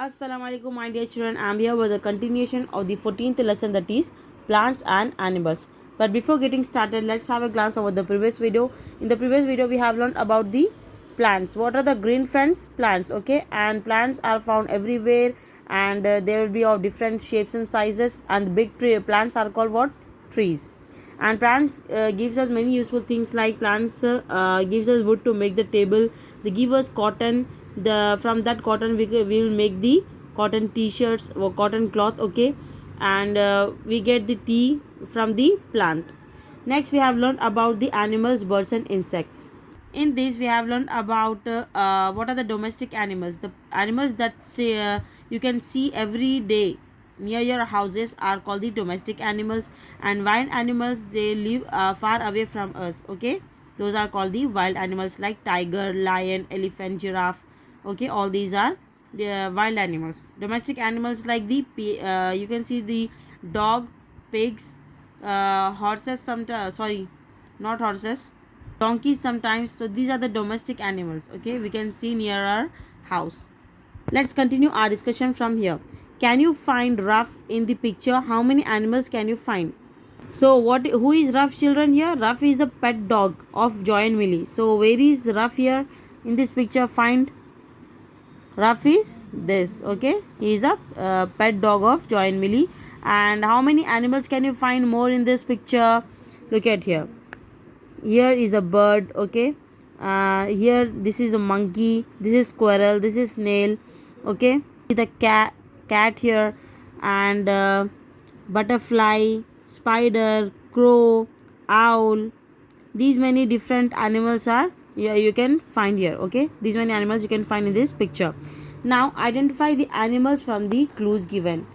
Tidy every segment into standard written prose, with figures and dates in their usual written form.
Assalamu alaikum, my dear children. I am here with the continuation of the 14th lesson, that is plants and animals. But before getting started, let's have a glance over the previous video. In the previous video, we have learned about the plants. What are the green friends? Plants, okay? And plants are found everywhere, and they will be of different shapes and sizes. And big plants are called what? Trees. And plants gives us many useful things, like plants gives us wood to make the table. They give us cotton. The from that cotton we will make the cotton t-shirts or cotton cloth, okay? And we get the tea from the plant. Next, we have learned about the animals, birds and insects. In this, we have learned about what are the domestic animals. The animals that you can see every day near your houses are called the domestic animals. And wild animals, they live far away from us, okay? Those are called the wild animals, like tiger, lion, elephant, giraffe, okay? All these are the wild animals. Domestic animals, like the you can see the dog, pigs, horses sometimes, sorry, not horses, donkeys sometimes. So these are the domestic animals, okay, we can see near our house. Let's continue our discussion from here. Can you find Ruff in the picture? How many animals can you find? So who is Ruff, children? Here Ruff is the pet dog of Joy and Millie. So where is Ruff here in this picture? Find Ruff is this, okay? He is a pet dog of Joy and Millie. And how many animals can you find more in this picture? Look at here. Here is a bird, okay? Here this is a monkey, this is squirrel, this is snail, okay? The cat here, and butterfly, spider, crow, owl. These many different animals are you can find here, okay? These many animals you can find in this picture. Now identify the animals from the clues given.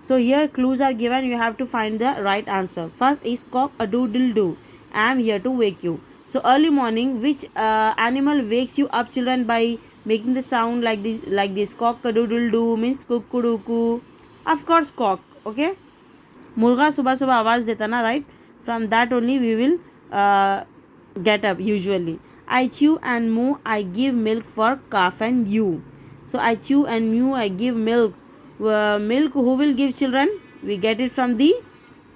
So here clues are given, you have to find the right answer. First is cock a doodle doo. I am here to wake you. So early morning, which animal wakes you up, children, by making the sound like this? Like this, cock a doodle doo means kukuduku. Of course, cock. Okay. मुर्गा सुबह सुबह आवाज़ देता ना, right? From that only we will get up usually. I chew and moo, I give milk for calf and you. So I chew and moo, I give milk. Milk who will give, children? We get it from the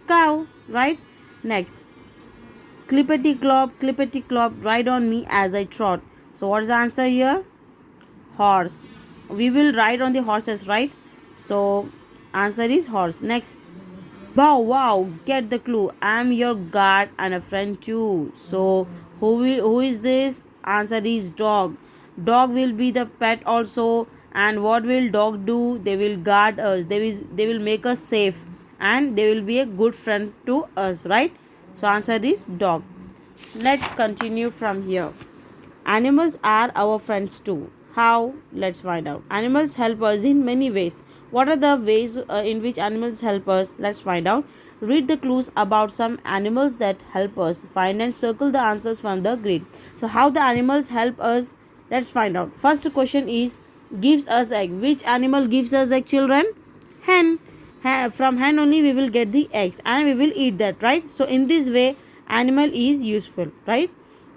cow, right? Next, clippity clop, ride on me as I trot. So what's the answer here? Horse. We will ride on the horses, right? So answer is horse. Next, bow wow, get the clue. I am your guard and a friend too. So who is this? Answer is dog. Dog will be the pet also. And what will dog do? They will guard us. They will make us safe, and they will be a good friend to us, right? So answer is dog. Let's continue from here. Animals are our friends too. How? Let's find out. Animals help us in many ways. What are the ways in which animals help us? Let's find out. Read the clues about some animals that help us. Find and circle the answers from the grid. So how the animals help us? Let's find out. First question is, gives us egg. Which animal gives us egg, children? Hen. From hen only we will get the eggs, and we will eat that, right? So in this way animal is useful, right?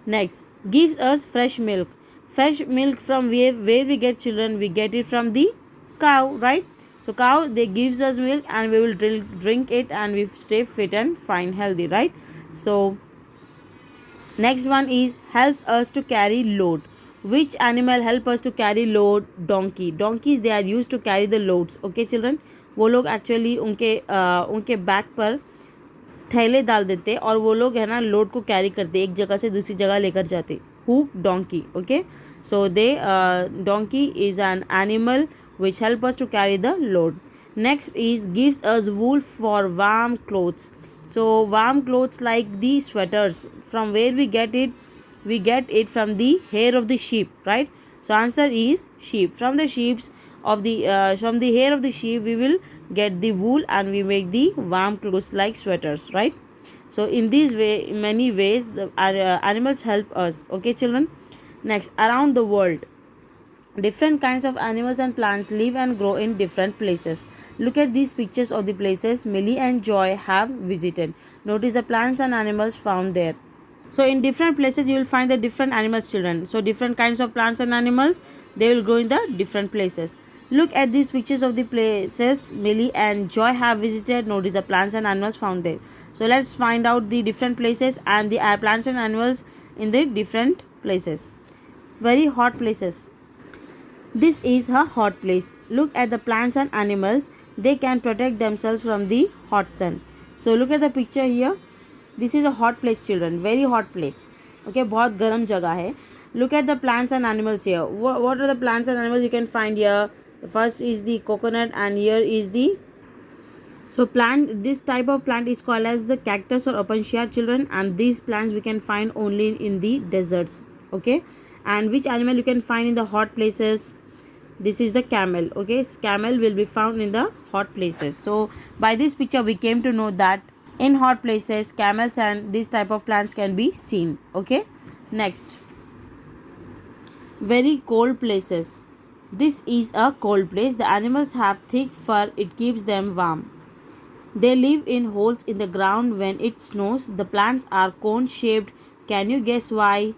Next, gives us fresh milk. Fresh milk from where we get, children? We get it from the cow, right? So cow, they gives us milk, and we will drink it, and we stay fit and fine, healthy, right? So next one is, helps us to carry load. Which animal help us to carry load? Donkey. Donkeys, they are used to carry the loads, okay children? वो लोग actually उनके back पर थैले डाल देते और वो लोग है ना लोड को कैरी करते, एक जगह से दूसरी जगह लेकर जाते. Hook donkey, okay? So they donkey is an animal which help us to carry the load. Next is, gives us wool for warm clothes. So warm clothes like the sweaters, from where we get it? We get it from the hair of the sheep, right? So answer is sheep. From the sheeps of the from the hair of the sheep we will get the wool, and we make the warm clothes like sweaters, right? So in this way, in many ways, the animals help us, okay children? Next, around the world, different kinds of animals and plants live and grow in different places. Look at these pictures of the places Millie and Joy have visited. Notice the plants and animals found there. So in different places you will find the different animals, children. So different kinds of plants and animals, they will grow in the different places. Look at these pictures of the places Millie and Joy have visited. Notice the plants and animals found there. So let's find out the different places and the plants and animals in the different places. Very hot places. This is a hot place. Look at the plants and animals. They can protect themselves from the hot sun. So look at the picture here. This is a hot place, children. Very hot place. Okay, बहुत गर्म जगह है. Look at the plants and animals here. What are the plants and animals you can find here? The first is the coconut, and here is the this type of plant is called as the cactus or opuntia, children, and these plants we can find only in the deserts. Okay, and which animal you can find in the hot places? This is the camel. Okay, camel will be found in the hot places. So by this picture we came to know that in hot places camels and this type of plants can be seen. Okay, next, very cold places. This is a cold place. The animals have thick fur. It keeps them warm. They live in holes in the ground when it snows. The plants are cone shaped. Can you guess why?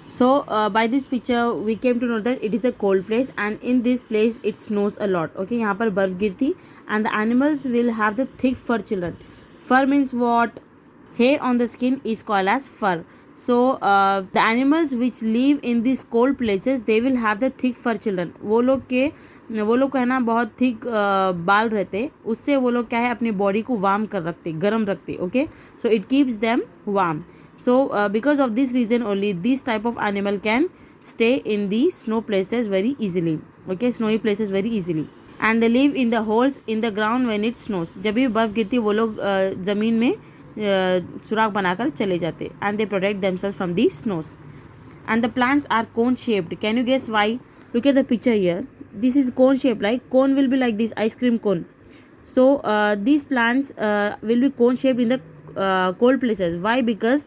So by this picture we came to know that it is a cold place, and in this place it snows a lot. Okay, यहाँ पर बर्फ गिरती, and the animals will have the thick fur, children. Fur means what? Hair on the skin is called as fur. So the animals which live in these cold places they will have the thick fur, children. वो लोग को है ना बहुत thick बाल रहते, उससे वो लोग क्या है अपनी बॉडी को वार्म कर रखते, गर्म रखते. Okay, so it keeps them warm. So because of this reason only this type of animal can stay in the snow places very easily. Okay, snowy places very easily, and they live in the holes in the ground when it snows. जब भी बर्फ़ गिरती वो लोग ज़मीन में सुराख बनाकर चले जाते, and they protect themselves from the snows. And the plants are cone shaped. Can you guess why? Look at the picture here. This is cone shaped, like cone will be like this, ice cream cone. So these plants will be cone shaped in the cold places. Why? Because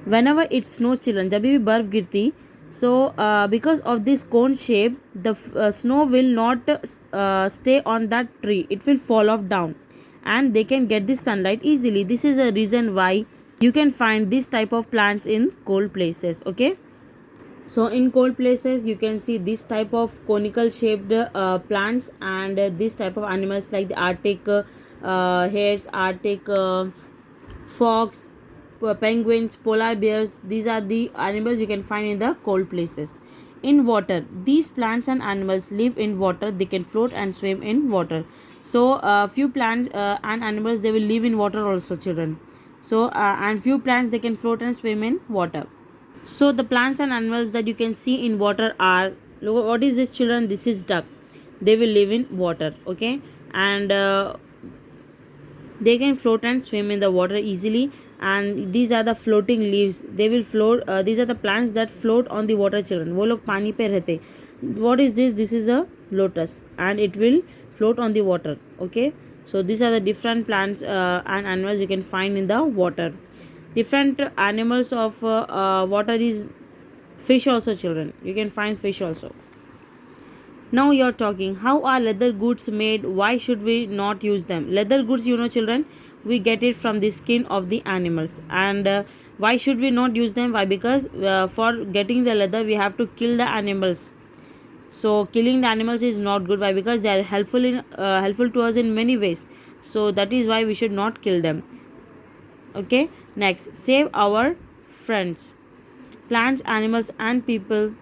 whenever it snows, children, जब भी बर्फ गिरती, so because of this cone shape the snow will not stay on that tree. It will fall off down, and they can get the sunlight easily. This is a reason why you can find this type of plants in cold places. Okay, so in cold places you can see this type of conical shaped plants, and this type of animals like the Arctic hares, Arctic fox, penguins, polar bears. These are the animals you can find in the cold places. In water, these plants and animals live in water. They can float and swim in water. So few plants and animals they will live in water also, children. So and few plants they can float and swim in water. So the plants and animals that you can see in water are, what is this, children? This is duck. They will live in water. Okay, and they can float and swim in the water easily, and these are the floating leaves. They will float. These are the plants that float on the water, children. वो लोग पानी पे रहते. What is this? This is a lotus, and it will float on the water. Okay, so these are the different plants and animals you can find in the water. Different animals of water is fish also, children. You can find fish also. Now you're talking, how are leather goods made? Why should we not use them? Leather goods, you know, children, we get it from the skin of the animals. And why should we not use them? Why? Because for getting the leather we have to kill the animals. So killing the animals is not good. Why? Because they are helpful to us in many ways. So that is why we should not kill them. Okay, next, save our friends. Plants, animals and people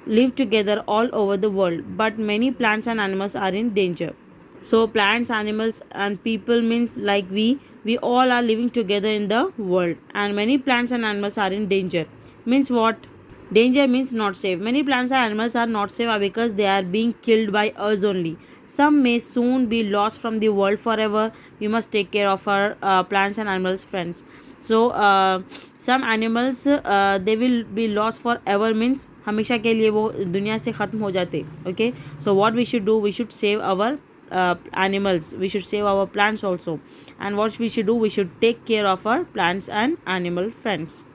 live together all over the world, but many plants and animals are in danger. So plants, animals and people means like we all are living together in the world, and many plants and animals are in danger. Means what? Danger means not safe. Many plants and animals are not safe because they are being killed by us only. Some may soon be lost from the world forever. We must take care of our plants and animals friends. So some animals they will be lost forever means हमेशा के लिए वो दुनिया से ख़त्म हो जाते. Okay, so what we should do? We should save our animals. We should save our plants also. And what we should do? We should take care of our plants and animal friends.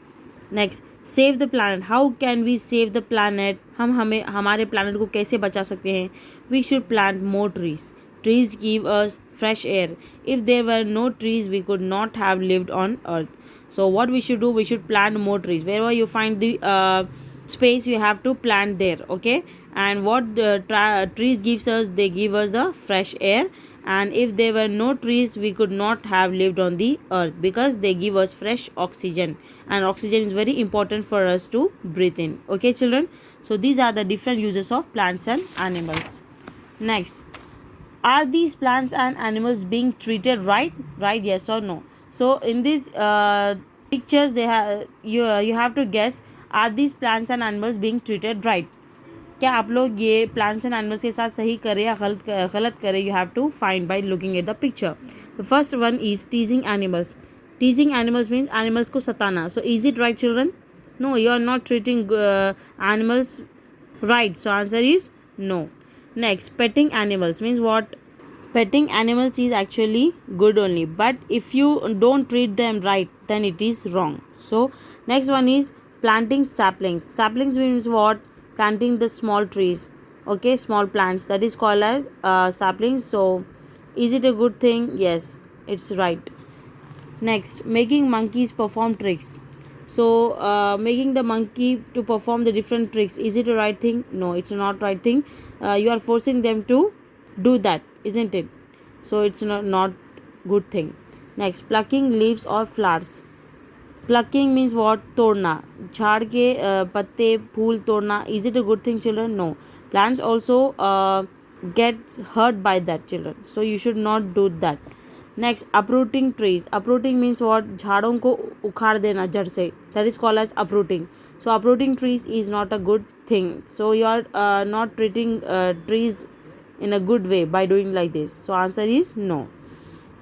Next, save the planet. How can we save the planet? हमें हमारे planet को कैसे बचा सकते हैं? We should plant more trees. Trees give us fresh air. If there were no trees we could not have lived on earth. So what we should do? We should plant more trees. Wherever you find the space you have to plant there. Okay, And what the trees gives us, they give us the fresh air, and if there were no trees we could not have lived on the earth, because they give us fresh oxygen, and oxygen is very important for us to breathe in. Okay children, so these are the different uses of plants and animals. Next, are these plants and animals being treated right, yes or no? So in these pictures, they have you have to guess, are these plants and animals being treated right? क्या आप लोग ये plants and animals के साथ सही करें या गलत करें? You have to find by looking at the picture. The first one is teasing animals. Teasing animals means animals को सताना. So is it right children? No, you are not treating animals right, so answer is no. Next, petting animals means what? Petting animals is actually good only, but if you don't treat them right, then it is wrong. So next one is planting saplings. Saplings means what? Planting the small trees, okay, small plants, that is called as saplings. So is it a good thing? Yes, it's right. Next, making monkeys perform tricks. So making the monkey to perform the different tricks, is it a right thing? No, it's not right thing. You are forcing them to do that, isn't it? So it's not good thing. Next, plucking leaves or flowers. Plucking means what? तोड़ना, झाड़ के पत्ते फूल तोड़ना. Is it a good thing children? No. Plants also gets hurt by that children, so you should not do that. Next, uprooting trees. Uprooting means what? झाड़ों को उखाड़ देना जड़ से, that is called as uprooting. So uprooting trees is not a good thing, so you are not treating trees in a good way by doing like this. So answer is no.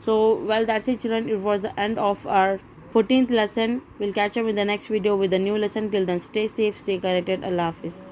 So well, that's it children, it was the end of our 14th lesson. We'll catch up in the next video with a new lesson. Till then, stay safe, stay connected. Allah Hafiz.